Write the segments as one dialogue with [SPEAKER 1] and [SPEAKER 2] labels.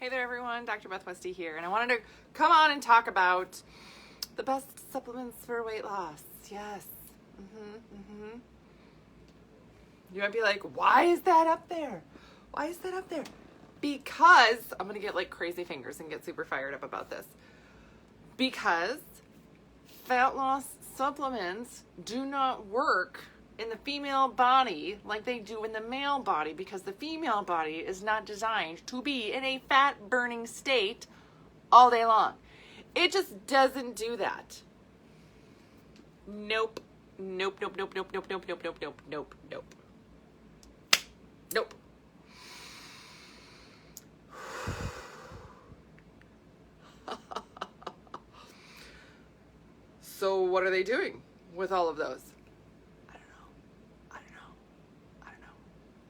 [SPEAKER 1] Hey there everyone, Dr. Beth Westy here, and I wanted to come on and talk about the best supplements for weight loss. Yes. You might be like, why is that up there? Why is that up there? Because, I'm going to get like crazy fingers and get super fired up about this. Because fat loss supplements do not work in the female body like they do in the male body, because the female body is not designed to be in a fat burning state all day long. It just doesn't do that. Nope. Nope. So what are they doing with all of those? I don't know.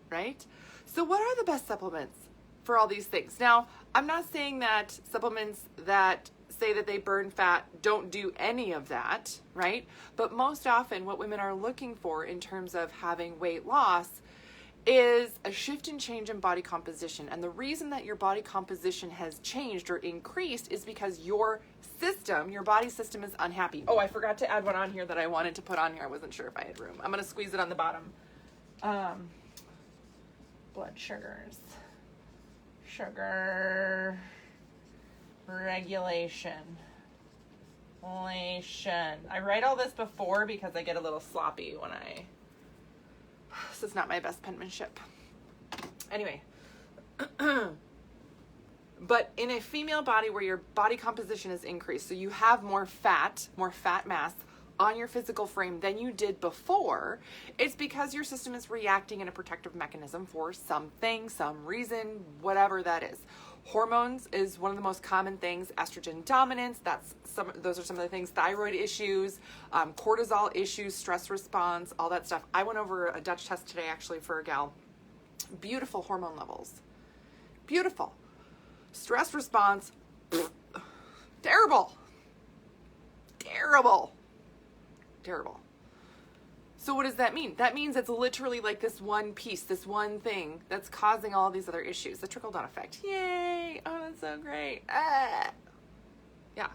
[SPEAKER 1] Right? So what are the best supplements for all these things? Now, I'm not saying that supplements that say that they burn fat don't do any of that, right? But most often what women are looking for in terms of having weight loss is a shift and change in body composition. And the reason that your body composition has changed or increased is because your system, your body system, is unhappy. Oh, I forgot to add one on here that I wanted to put on here. I wasn't sure if I had room. I'm going to squeeze it on the bottom. Blood sugars. Sugar regulation. I write all this before because I get a little sloppy when this is not my best penmanship. Anyway, but in a female body where your body composition is increased, so you have more fat mass on your physical frame than you did before, it's because your system is reacting in a protective mechanism for something, some reason, whatever that is. Hormones is one of the most common things. Estrogen dominance, those are some of the things. Thyroid issues, cortisol issues, stress response, all that stuff. I went over a Dutch test today actually for a gal. Beautiful hormone levels. Beautiful. Stress response, terrible. So what does that mean? That means it's literally like this one piece, this one thing that's causing all these other issues. The trickle-down effect. Yay! Oh, that's so great. Yeah.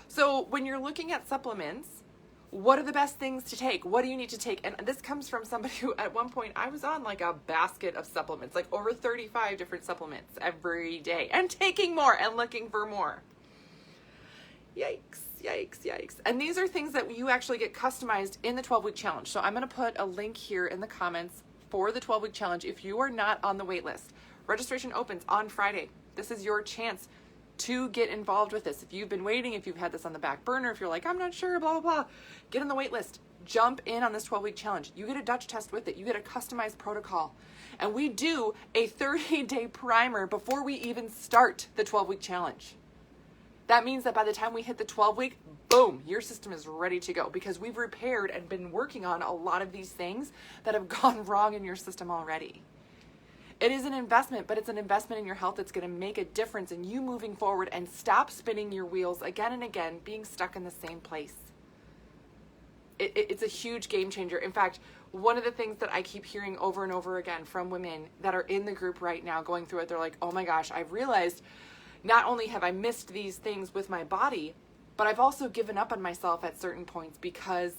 [SPEAKER 1] So when you're looking at supplements, what are the best things to take? What do you need to take? And this comes from somebody who at one point, I was on like a basket of supplements, like over 35 different supplements every day, and taking more and looking for more. Yikes. And these are things that you actually get customized in the 12-week challenge. So I'm going to put a link here in the comments for the 12-week challenge. If you are not on the wait list, registration opens on Friday. This is your chance to get involved with this. If you've been waiting, if you've had this on the back burner, if you're like, I'm not sure, blah, blah, blah, get on the wait list. Jump in on this 12-week challenge. You get a Dutch test with it. You get a customized protocol. And we do a 30-day primer before we even start the 12-week challenge. That means that by the time we hit the 12-week, boom, your system is ready to go, because we've repaired and been working on a lot of these things that have gone wrong in your system already. It is an investment, but it's an investment in your health that's going to make a difference in you moving forward and stop spinning your wheels again and again, being stuck in the same place. It's a huge game changer. In fact, one of the things that I keep hearing over and over again from women that are in the group right now going through it, they're like, oh my gosh, I've realized not only have I missed these things with my body, but I've also given up on myself at certain points because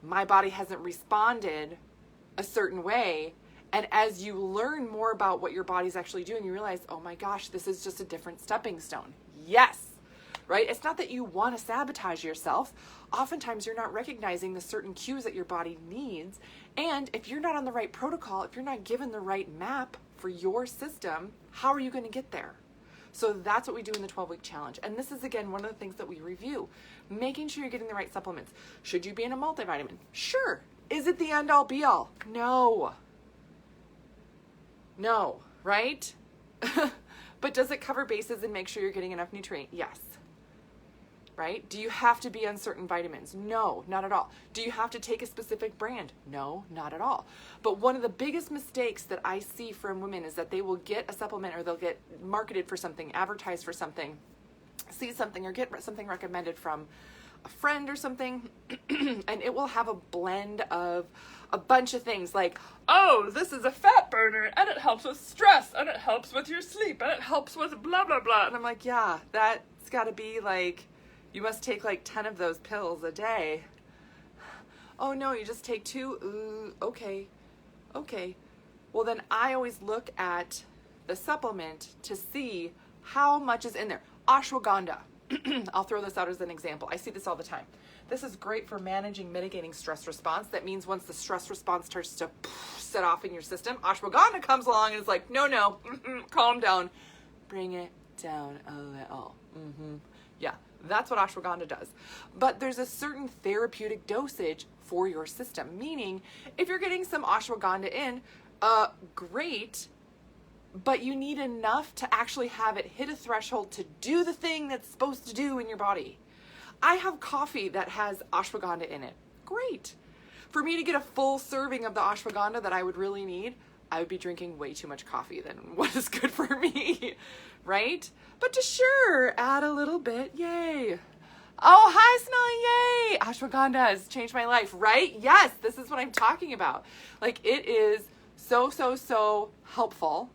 [SPEAKER 1] my body hasn't responded a certain way. And as you learn more about what your body's actually doing, you realize, oh my gosh, this is just a different stepping stone. Yes, right? It's not that you want to sabotage yourself. Oftentimes you're not recognizing the certain cues that your body needs. And if you're not on the right protocol, if you're not given the right map for your system, how are you going to get there? So that's what we do in the 12-week challenge. And this is, again, one of the things that we review. Making sure you're getting the right supplements. Should you be in a multivitamin? Sure. Is it the end-all, be-all? No, right? But does it cover bases and make sure you're getting enough nutrient? Yes. Right? Do you have to be on certain vitamins? No, not at all. Do you have to take a specific brand? No, not at all. But one of the biggest mistakes that I see from women is that they will get a supplement, or they'll get marketed for something, advertised for something, see something, or get something recommended from a friend or something, and it will have a blend of a bunch of things like, oh, this is a fat burner, and it helps with stress, and it helps with your sleep, and it helps with blah, blah, blah. And I'm like, yeah, that's got to be like, you must take like 10 of those pills a day. Oh no, you just take 2? Ooh, okay. Well, then I always look at the supplement to see how much is in there. Ashwagandha. I'll throw this out as an example. I see this all the time. This is great for managing, mitigating stress response. That means once the stress response starts to set off in your system, ashwagandha comes along and is like, no, calm down. Bring it down a little. Yeah, that's what ashwagandha does. But there's a certain therapeutic dosage for your system, meaning if you're getting some ashwagandha in, great, but you need enough to actually have it hit a threshold to do the thing that's supposed to do in your body. I have coffee that has ashwagandha in it. Great. For me to get a full serving of the ashwagandha that I would really need, I would be drinking way too much coffee than what is good for me, right? But to sure, add a little bit, yay. Oh, hi, Smelly, yay. Ashwagandha has changed my life, right? Yes, this is what I'm talking about. Like, it is so helpful.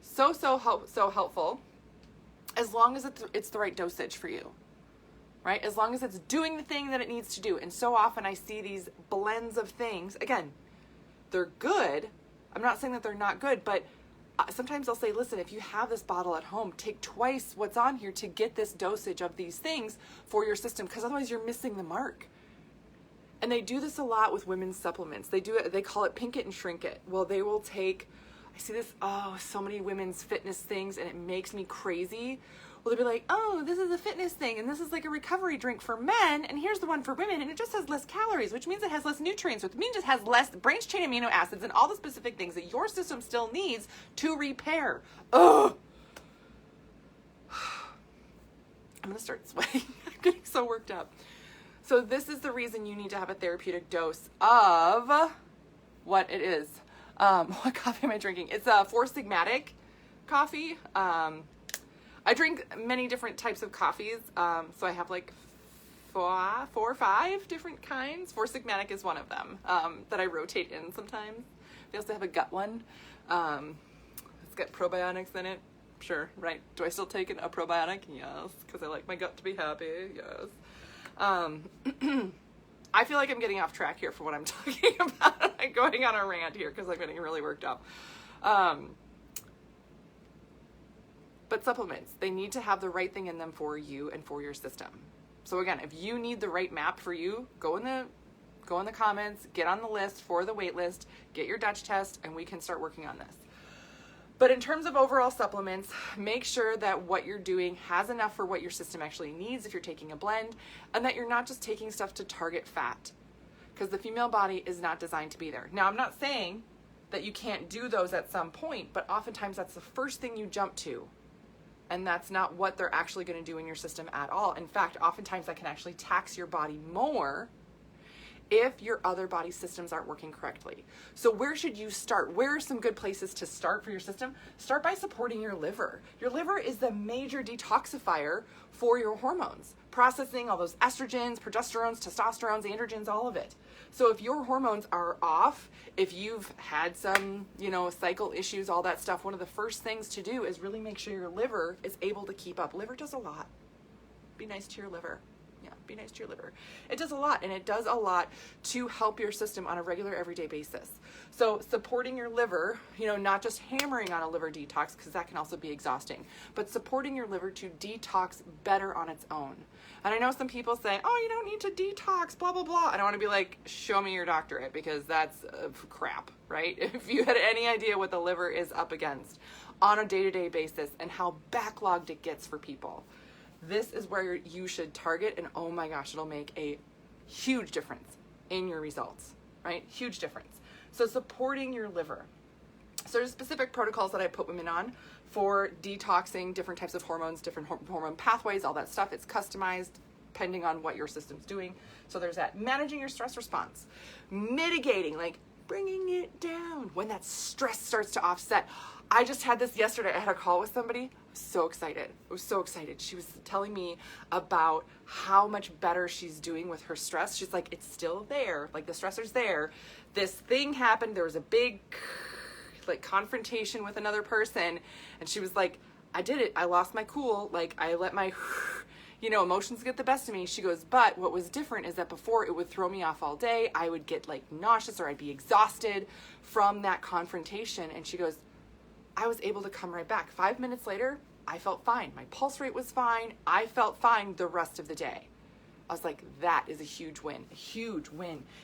[SPEAKER 1] So helpful, as long as it's the right dosage for you, right? As long as it's doing the thing that it needs to do. And so often I see these blends of things. Again, they're good. I'm not saying that they're not good, but sometimes I'll say, listen, if you have this bottle at home, take twice what's on here to get this dosage of these things for your system, because otherwise you're missing the mark. And they do this a lot with women's supplements. They do it, they call it pink it and shrink it. Well, they will take, I see this, so many women's fitness things, and it makes me crazy. Well, they'll be like, oh, this is a fitness thing, and this is like a recovery drink for men, and here's the one for women, and it just has less calories, which means it has less nutrients, which means it has less branched chain amino acids and all the specific things that your system still needs to repair. Ugh. I'm gonna start sweating. I'm getting so worked up. So this is the reason you need to have a therapeutic dose of what it is. What coffee am I drinking? It's a 4-Sigmatic coffee. I drink many different types of coffees. So I have like four or five different kinds. 4-Sigmatic is one of them that I rotate in sometimes. They also have a gut one. It's got probiotics in it. Sure, right. Do I still take a probiotic? Yes, because I like my gut to be happy. Yes. I feel like I'm getting off track here for what I'm talking about. I'm going on a rant here because I'm getting really worked up. But supplements, they need to have the right thing in them for you and for your system. So again, if you need the right map for you, go in the comments, get on the list for the wait list, get your Dutch test, and we can start working on this. But in terms of overall supplements, make sure that what you're doing has enough for what your system actually needs if you're taking a blend, and that you're not just taking stuff to target fat, because the female body is not designed to be there. Now, I'm not saying that you can't do those at some point, but oftentimes that's the first thing you jump to, and that's not what they're actually going to do in your system at all. In fact, oftentimes that can actually tax your body more if your other body systems aren't working correctly. So where should you start? Where are some good places to start for your system? Start by supporting your liver. Your liver is the major detoxifier for your hormones, processing all those estrogens, progesterones, testosterones, androgens, all of it. So if your hormones are off, if you've had some, cycle issues, all that stuff, one of the first things to do is really make sure your liver is able to keep up. Liver does a lot. Be nice to your liver. Be nice to your liver. It does a lot, and it does a lot to help your system on a regular, everyday basis. So supporting your liver, not just hammering on a liver detox, because that can also be exhausting, but supporting your liver to detox better on its own. And I know some people say, oh, you don't need to detox, blah, blah, blah. And I want to be like, show me your doctorate, because that's crap, right? If you had any idea what the liver is up against on a day-to-day basis and how backlogged it gets for people. This is where you should target, and oh my gosh, it'll make a huge difference in your results, right? Huge difference. So supporting your liver. So there's specific protocols that I put women on for detoxing different types of hormones, different hormone pathways, all that stuff. It's customized depending on what your system's doing. So there's that. Managing your stress response. Mitigating, like bringing it down. When that stress starts to offset. I just had this yesterday. I had a call with somebody. I was so excited. I was so excited. She was telling me about how much better she's doing with her stress. She's like, it's still there. Like the stressor's there. This thing happened. There was a big like confrontation with another person. And she was like, I did it. I lost my cool. Like I let my, emotions get the best of me. She goes, but what was different is that before it would throw me off all day. I would get like nauseous or I'd be exhausted from that confrontation. And she goes, I was able to come right back. 5 minutes later, I felt fine. My pulse rate was fine. I felt fine the rest of the day. I was like, that is a huge win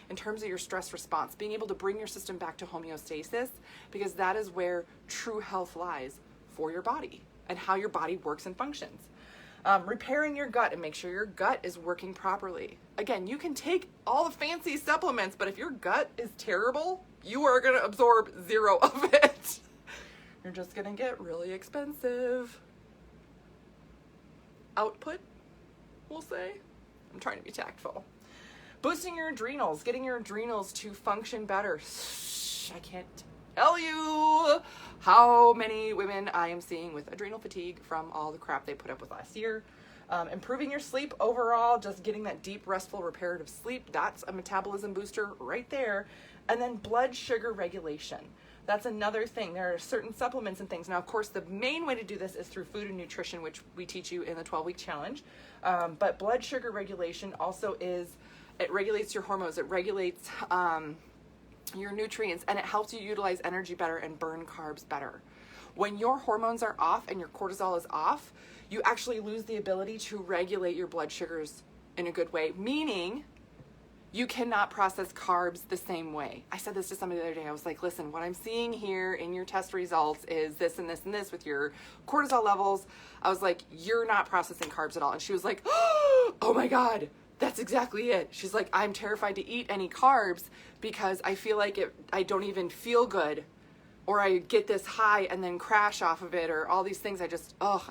[SPEAKER 1] in terms of your stress response, being able to bring your system back to homeostasis, because that is where true health lies for your body and how your body works and functions. Repairing your gut and make sure your gut is working properly. Again, you can take all the fancy supplements, but if your gut is terrible, you are going to absorb zero of it. You're just going to get really expensive. Output, we'll say. I'm trying to be tactful. Boosting your adrenals, getting your adrenals to function better. I can't tell you how many women I am seeing with adrenal fatigue from all the crap they put up with last year. Improving your sleep overall, just getting that deep, restful, reparative sleep. That's a metabolism booster right there. And then blood sugar regulation. That's another thing. There are certain supplements and things. Now, of course, the main way to do this is through food and nutrition, which we teach you in the 12-week challenge. But blood sugar regulation also it regulates your hormones. It regulates your nutrients, and it helps you utilize energy better and burn carbs better. When your hormones are off and your cortisol is off, you actually lose the ability to regulate your blood sugars in a good way, meaning you cannot process carbs the same way. I said this to somebody the other day. I was like, listen, what I'm seeing here in your test results is this and this and this with your cortisol levels. I was like, you're not processing carbs at all. And she was like, oh my God, that's exactly it. She's like, I'm terrified to eat any carbs because I feel like I don't even feel good, or I get this high and then crash off of it, or all these things. I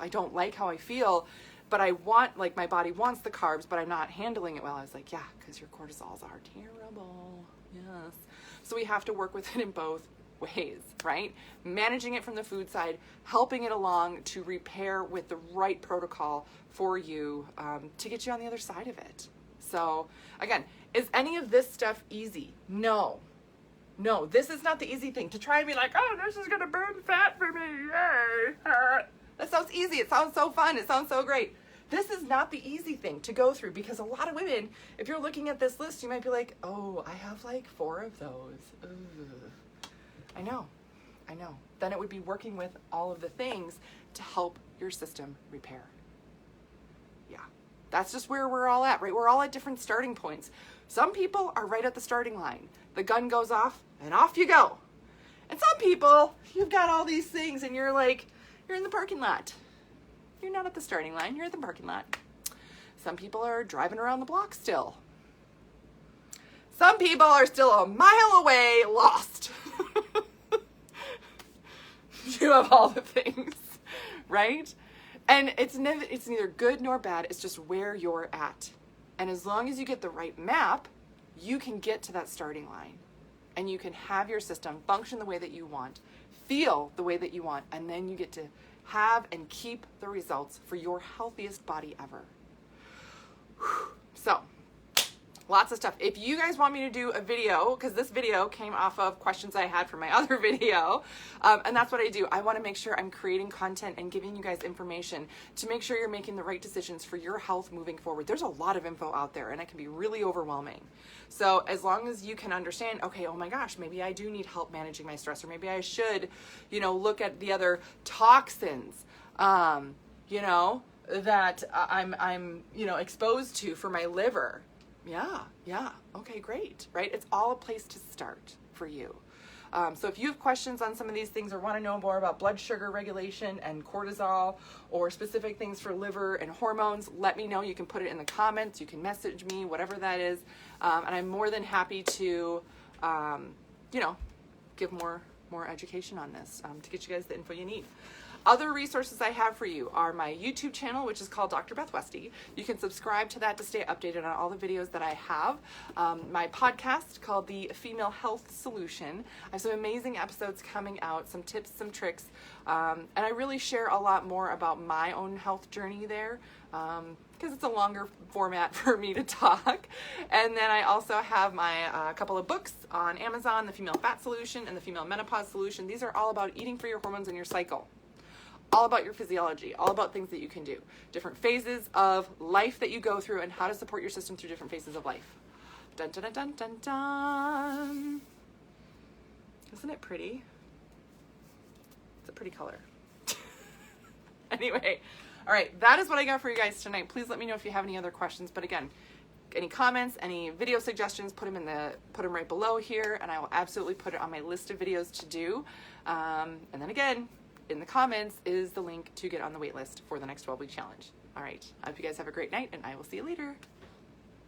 [SPEAKER 1] don't like how I feel. But I want, like, my body wants the carbs, but I'm not handling it well. I was like, yeah, because your cortisols are terrible. Yes. So we have to work with it in both ways, right? Managing it from the food side, helping it along to repair with the right protocol for you to get you on the other side of it. So again, is any of this stuff easy? No, this is not the easy thing. To try and be like, oh, this is going to burn fat for me. Yay. That sounds easy. It sounds so fun. It sounds so great. This is not the easy thing to go through, because a lot of women, if you're looking at this list, you might be like, oh, I have like 4 of those. Ugh. I know. Then it would be working with all of the things to help your system repair. Yeah, that's just where we're all at, right? We're all at different starting points. Some people are right at the starting line. The gun goes off and off you go. And some people, you've got all these things and you're in the parking lot. You're not at the starting line, you're at the parking lot. Some people are driving around the block still. Some people are still a mile away, lost. You have all the things, right? And it's neither good nor bad, it's just where you're at. And as long as you get the right map, you can get to that starting line. And you can have your system function the way that you want, feel the way that you want, and then you get to have and keep the results for your healthiest body ever. So, lots of stuff. If you guys want me to do a video, because this video came off of questions I had from my other video, and that's what I do. I want to make sure I'm creating content and giving you guys information to make sure you're making the right decisions for your health moving forward. There's a lot of info out there, and it can be really overwhelming. So as long as you can understand, okay, oh my gosh, maybe I do need help managing my stress, or maybe I should, look at the other toxins, that I'm exposed to for my liver. Yeah. Okay, great, right? It's all a place to start for you. So if you have questions on some of these things or want to know more about blood sugar regulation and cortisol or specific things for liver and hormones, let me know. You can put it in the comments. You can message me, whatever that is. And I'm more than happy to, give more education on this to get you guys the info you need. Other resources I have for you are my YouTube channel, which is called Dr. Beth Westy. You can subscribe to that to stay updated on all the videos that I have. My podcast called The Female Health Solution. I have some amazing episodes coming out, some tips, some tricks, and I really share a lot more about my own health journey there. Because it's a longer format for me to talk. And then I also have my couple of books on Amazon, The Female Fat Solution and The Female Menopause Solution. These are all about eating for your hormones and your cycle. All about your physiology, all about things that you can do. Different phases of life that you go through and how to support your system through different phases of life. Dun dun dun dun dun dun. Isn't it pretty? It's a pretty color. Anyway. All right, that is what I got for you guys tonight. Please let me know if you have any other questions. But again, any comments, any video suggestions, put them right below here, and I will absolutely put it on my list of videos to do. And then again, in the comments is the link to get on the wait list for the next 12-week challenge. All right, I hope you guys have a great night, and I will see you later.